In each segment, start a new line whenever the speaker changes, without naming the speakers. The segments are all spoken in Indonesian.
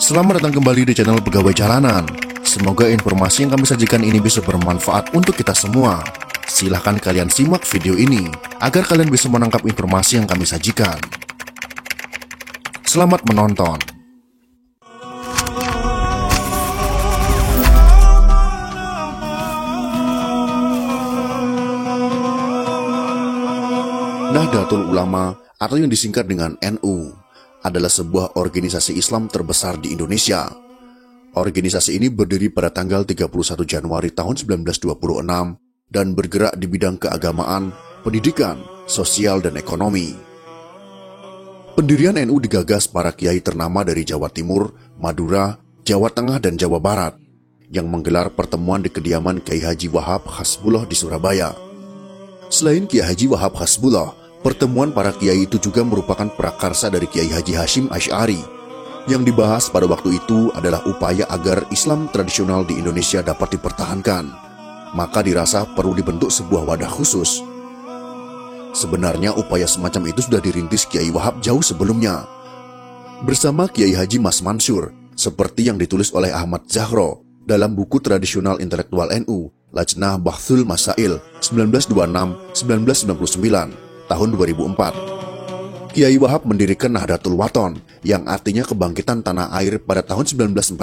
Selamat datang kembali di channel Pegawai Jalanan. Semoga informasi yang kami sajikan ini bisa bermanfaat untuk kita semua. Silahkan kalian simak video ini agar kalian bisa menangkap informasi yang kami sajikan. Selamat menonton. Nahdlatul Ulama atau yang disingkat dengan NU adalah sebuah organisasi Islam terbesar di Indonesia. Organisasi ini berdiri pada tanggal 31 Januari tahun 1926 dan bergerak di bidang keagamaan, pendidikan, sosial, dan ekonomi. Pendirian NU digagas para kiai ternama dari Jawa Timur, Madura, Jawa Tengah, dan Jawa Barat yang menggelar pertemuan di kediaman Kiai Haji Wahab Hasbullah di Surabaya. Selain Kiai Haji Wahab Hasbullah, pertemuan para kiai itu juga merupakan prakarsa dari Kiai Haji Hasyim Asy'ari. Yang dibahas pada waktu itu adalah upaya agar Islam tradisional di Indonesia dapat dipertahankan. Maka dirasa perlu dibentuk sebuah wadah khusus. Sebenarnya upaya semacam itu sudah dirintis Kiai Wahab jauh sebelumnya. Bersama Kiai Haji Mas Mansur, seperti yang ditulis oleh Ahmad Zahro dalam buku tradisional intelektual NU, Lajnah Bahthul Masail 1926-1999, tahun 2004. Kiai Wahab mendirikan Nahdlatul Wathon yang artinya kebangkitan tanah air pada tahun 1914.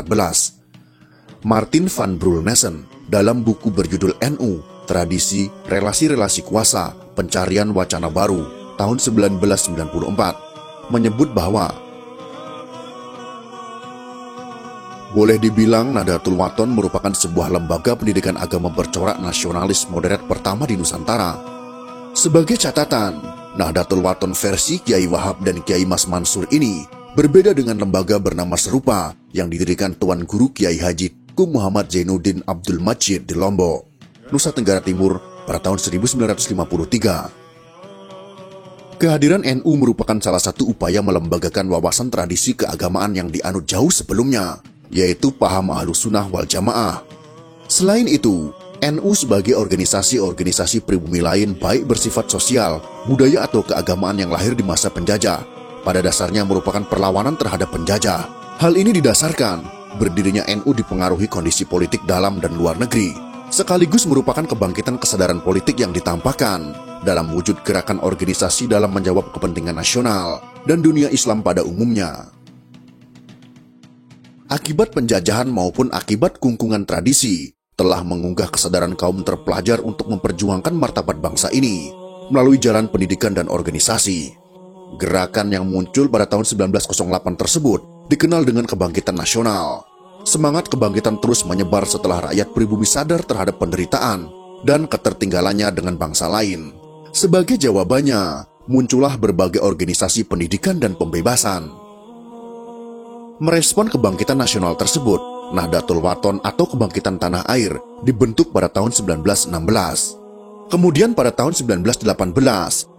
Martin van Broelnessen dalam buku berjudul NU, Tradisi, Relasi-relasi Kuasa, Pencarian Wacana Baru, tahun 1994, menyebut bahwa boleh dibilang Nahdlatul Wathon merupakan sebuah lembaga pendidikan agama bercorak nasionalis moderat pertama di Nusantara. Sebagai catatan, Nahdlatul Wathon versi Kiai Wahab dan Kiai Mas Mansur ini berbeda dengan lembaga bernama serupa yang didirikan Tuan Guru Kiai Haji Tengku Muhammad Zainuddin Abdul Majid di Lombok, Nusa Tenggara Timur pada tahun 1953. Kehadiran NU merupakan salah satu upaya melembagakan wawasan tradisi keagamaan yang dianut jauh sebelumnya, yaitu paham Ahlus Sunnah wal Jamaah. Selain itu, NU sebagai organisasi-organisasi pribumi lain baik bersifat sosial, budaya atau keagamaan yang lahir di masa penjajah, pada dasarnya merupakan perlawanan terhadap penjajah. Hal ini didasarkan berdirinya NU dipengaruhi kondisi politik dalam dan luar negeri, sekaligus merupakan kebangkitan kesadaran politik yang ditampakkan dalam wujud gerakan organisasi dalam menjawab kepentingan nasional dan dunia Islam pada umumnya. Akibat penjajahan maupun akibat kungkungan tradisi, telah mengunggah kesadaran kaum terpelajar untuk memperjuangkan martabat bangsa ini melalui jalan pendidikan dan organisasi. Gerakan yang muncul pada tahun 1908 tersebut dikenal dengan kebangkitan nasional. Semangat kebangkitan terus menyebar setelah rakyat pribumi sadar terhadap penderitaan dan ketertinggalannya dengan bangsa lain. Sebagai jawabannya, muncullah berbagai organisasi pendidikan dan pembebasan. Merespon kebangkitan nasional tersebut, Nahdlatul Wathon atau Kebangkitan Tanah Air dibentuk pada tahun 1916. Kemudian pada tahun 1918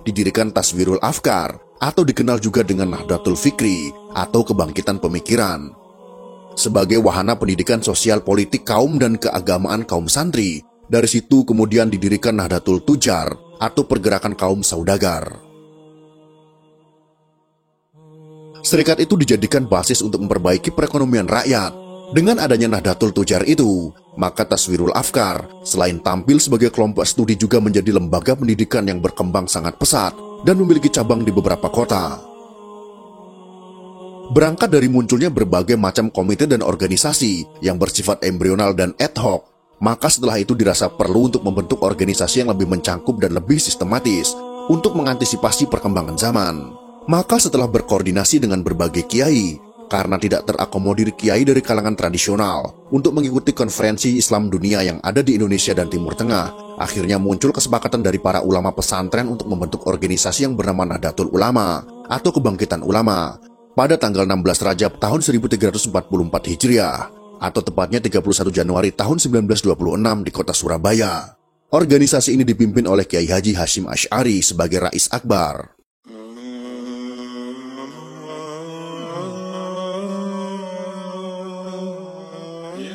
didirikan Taswirul Afkar atau dikenal juga dengan Nahdlatul Fikri atau Kebangkitan Pemikiran. Sebagai wahana pendidikan sosial politik kaum dan keagamaan kaum santri, dari situ kemudian didirikan Nahdlatul Tujar atau Pergerakan Kaum Saudagar. Serikat itu dijadikan basis untuk memperbaiki perekonomian rakyat. Dengan adanya Nahdlatul Tujar itu, maka Taswirul Afkar selain tampil sebagai kelompok studi juga menjadi lembaga pendidikan yang berkembang sangat pesat dan memiliki cabang di beberapa kota. Berangkat dari munculnya berbagai macam komite dan organisasi yang bersifat embrional dan ad hoc, maka setelah itu dirasa perlu untuk membentuk organisasi yang lebih mencangkup dan lebih sistematis untuk mengantisipasi perkembangan zaman. Maka setelah berkoordinasi dengan berbagai kiai, karena tidak terakomodir kiai dari kalangan tradisional untuk mengikuti konferensi Islam dunia yang ada di Indonesia dan Timur Tengah, akhirnya muncul kesepakatan dari para ulama pesantren untuk membentuk organisasi yang bernama Nahdlatul Ulama atau Kebangkitan Ulama pada tanggal 16 Rajab tahun 1344 Hijriah atau tepatnya 31 Januari tahun 1926 di kota Surabaya. Organisasi ini dipimpin oleh Kiai Haji Hasyim Asy'ari sebagai Rais Akbar.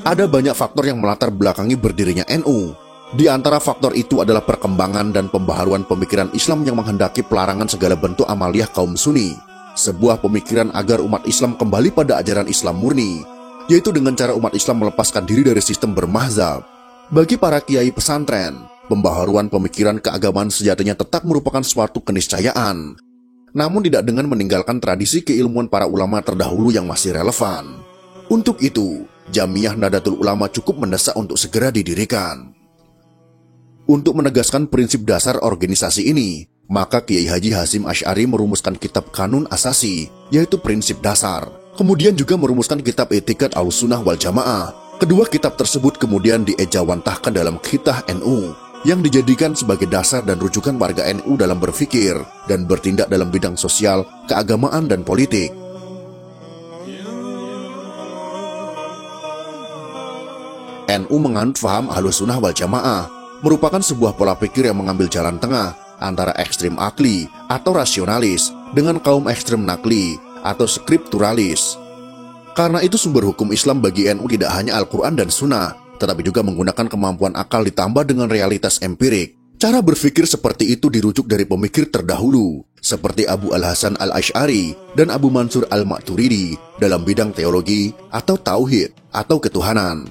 Ada banyak faktor yang melatar belakangi berdirinya NU. Di antara faktor itu adalah perkembangan dan pembaharuan pemikiran Islam yang menghendaki pelarangan segala bentuk amaliyah kaum Sunni, sebuah pemikiran agar umat Islam kembali pada ajaran Islam murni, yaitu dengan cara umat Islam melepaskan diri dari sistem bermazhab. Bagi para kiai pesantren, pembaharuan pemikiran keagamaan sejatinya tetap merupakan suatu keniscayaan, namun tidak dengan meninggalkan tradisi keilmuan para ulama terdahulu yang masih relevan. Untuk itu, Jamiah Nahdlatul Ulama cukup mendesak untuk segera didirikan. Untuk menegaskan prinsip dasar organisasi ini, maka Kiai Haji Hasyim Asy'ari merumuskan kitab Kanun Asasi, yaitu prinsip dasar. Kemudian juga merumuskan kitab Etikat Ahlussunnah wal Jamaah. Kedua kitab tersebut kemudian diejawantahkan dalam Khitah NU, yang dijadikan sebagai dasar dan rujukan warga NU dalam berpikir dan bertindak dalam bidang sosial, keagamaan, dan politik. NU menganut faham Ahlussunnah wal Jamaah, merupakan sebuah pola pikir yang mengambil jalan tengah antara ekstrem akli atau rasionalis dengan kaum ekstrem nakli atau skripturalis. Karena itu sumber hukum Islam bagi NU tidak hanya Al-Quran dan Sunnah, tetapi juga menggunakan kemampuan akal ditambah dengan realitas empirik. Cara berpikir seperti itu dirujuk dari pemikir terdahulu, seperti Abu Al-Hasan Al-Asy'ari dan Abu Mansur Al-Maturidi dalam bidang teologi atau tauhid atau ketuhanan.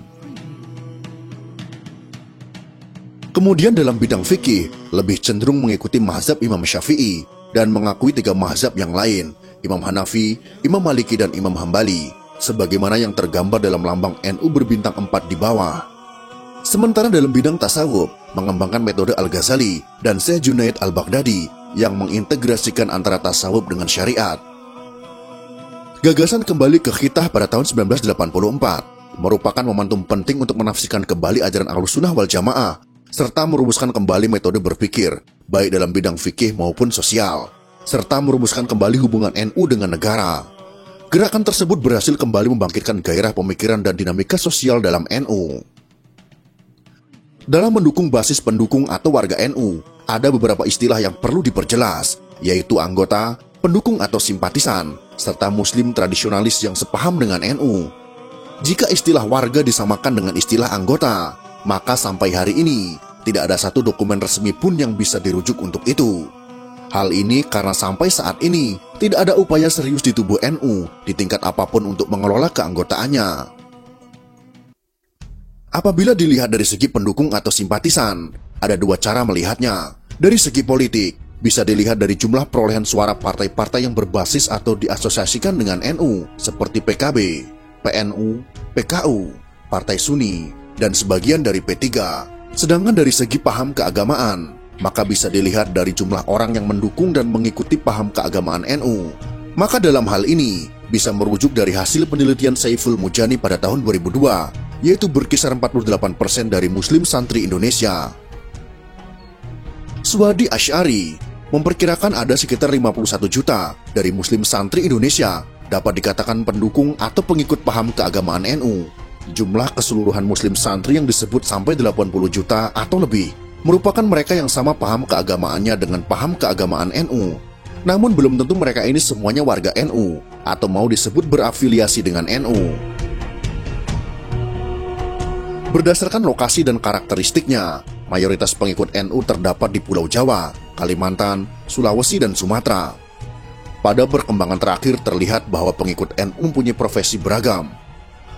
Kemudian dalam bidang fikih, lebih cenderung mengikuti mazhab Imam Syafi'i dan mengakui 3 mazhab yang lain, Imam Hanafi, Imam Maliki, dan Imam Hambali, sebagaimana yang tergambar dalam lambang NU berbintang 4 di bawah. Sementara dalam bidang tasawuf, mengembangkan metode Al-Ghazali dan Syekh Junaid Al-Baghdadi yang mengintegrasikan antara tasawuf dengan syariat. Gagasan kembali ke Khitah pada tahun 1984 merupakan momentum penting untuk menafsirkan kembali ajaran Ahlussunnah wal Jamaah serta merumuskan kembali metode berpikir, baik dalam bidang fikih maupun sosial, serta merumuskan kembali hubungan NU dengan negara. Gerakan tersebut berhasil kembali membangkitkan gairah pemikiran dan dinamika sosial dalam NU. Dalam mendukung basis pendukung atau warga NU, ada beberapa istilah yang perlu diperjelas, yaitu anggota, pendukung atau simpatisan, serta muslim tradisionalis yang sepaham dengan NU. Jika istilah warga disamakan dengan istilah anggota, maka sampai hari ini tidak ada satu dokumen resmi pun yang bisa dirujuk untuk itu. Hal ini karena sampai saat ini tidak ada upaya serius di tubuh NU di tingkat apapun untuk mengelola keanggotaannya. Apabila dilihat dari segi pendukung atau simpatisan, ada 2 cara melihatnya. Dari segi politik, bisa dilihat dari jumlah perolehan suara partai-partai yang berbasis atau diasosiasikan dengan NU seperti PKB, PNU, PKU, Partai Sunni, dan sebagian dari P3. Sedangkan dari segi paham keagamaan, maka bisa dilihat dari jumlah orang yang mendukung dan mengikuti paham keagamaan NU. Maka dalam hal ini, bisa merujuk dari hasil penelitian Saiful Mujani pada tahun 2002, yaitu berkisar 48% dari Muslim santri Indonesia. Suwadi Asy'ari memperkirakan ada sekitar 51 juta dari Muslim santri Indonesia dapat dikatakan pendukung atau pengikut paham keagamaan NU. Jumlah keseluruhan Muslim santri yang disebut sampai 80 juta atau lebih merupakan mereka yang sama paham keagamaannya dengan paham keagamaan NU. Namun belum tentu mereka ini semuanya warga NU atau mau disebut berafiliasi dengan NU. Berdasarkan lokasi dan karakteristiknya, mayoritas pengikut NU terdapat di Pulau Jawa, Kalimantan, Sulawesi, dan Sumatera. Pada perkembangan terakhir terlihat bahwa pengikut NU mempunyai profesi beragam.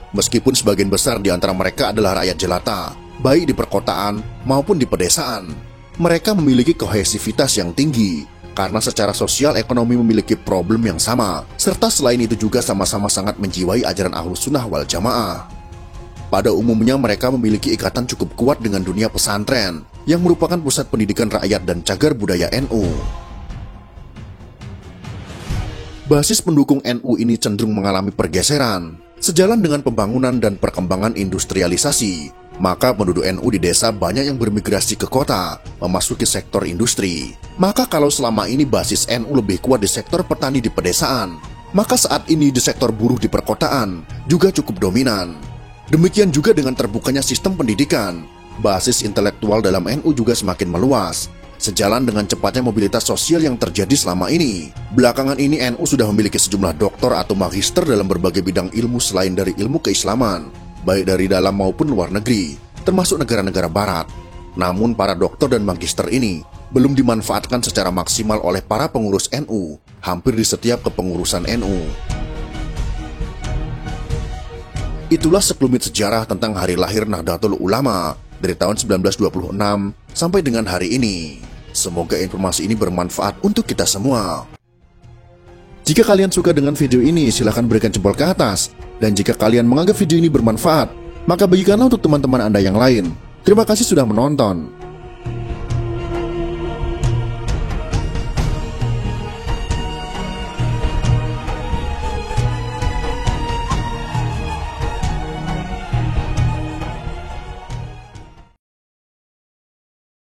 Meskipun sebagian besar di antara mereka adalah rakyat jelata, baik di perkotaan maupun di pedesaan, mereka memiliki kohesivitas yang tinggi karena secara sosial ekonomi memiliki problem yang sama, serta selain itu juga sama-sama sangat menjiwai ajaran Ahlussunnah wal Jamaah. Pada umumnya mereka memiliki ikatan cukup kuat dengan dunia pesantren yang merupakan pusat pendidikan rakyat dan cagar budaya NU. Basis pendukung NU ini cenderung mengalami pergeseran. Sejalan dengan pembangunan dan perkembangan industrialisasi, maka penduduk NU di desa banyak yang bermigrasi ke kota, memasuki sektor industri. Maka kalau selama ini basis NU lebih kuat di sektor petani di pedesaan, maka saat ini di sektor buruh di perkotaan juga cukup dominan. Demikian juga dengan terbukanya sistem pendidikan, basis intelektual dalam NU juga semakin meluas. Sejalan dengan cepatnya mobilitas sosial yang terjadi selama ini, belakangan ini NU sudah memiliki sejumlah doktor atau magister dalam berbagai bidang ilmu selain dari ilmu keislaman, baik dari dalam maupun luar negeri, termasuk negara-negara barat. Namun para doktor dan magister ini belum dimanfaatkan secara maksimal oleh para pengurus NU hampir di setiap kepengurusan NU. Itulah sekelumit sejarah tentang hari lahir Nahdlatul Ulama dari tahun 1926 sampai dengan hari ini. Semoga informasi ini bermanfaat untuk kita semua. Jika kalian suka dengan video ini, silahkan berikan jempol ke atas. Dan jika kalian menganggap video ini bermanfaat, maka bagikanlah untuk teman-teman Anda yang lain. Terima kasih sudah menonton.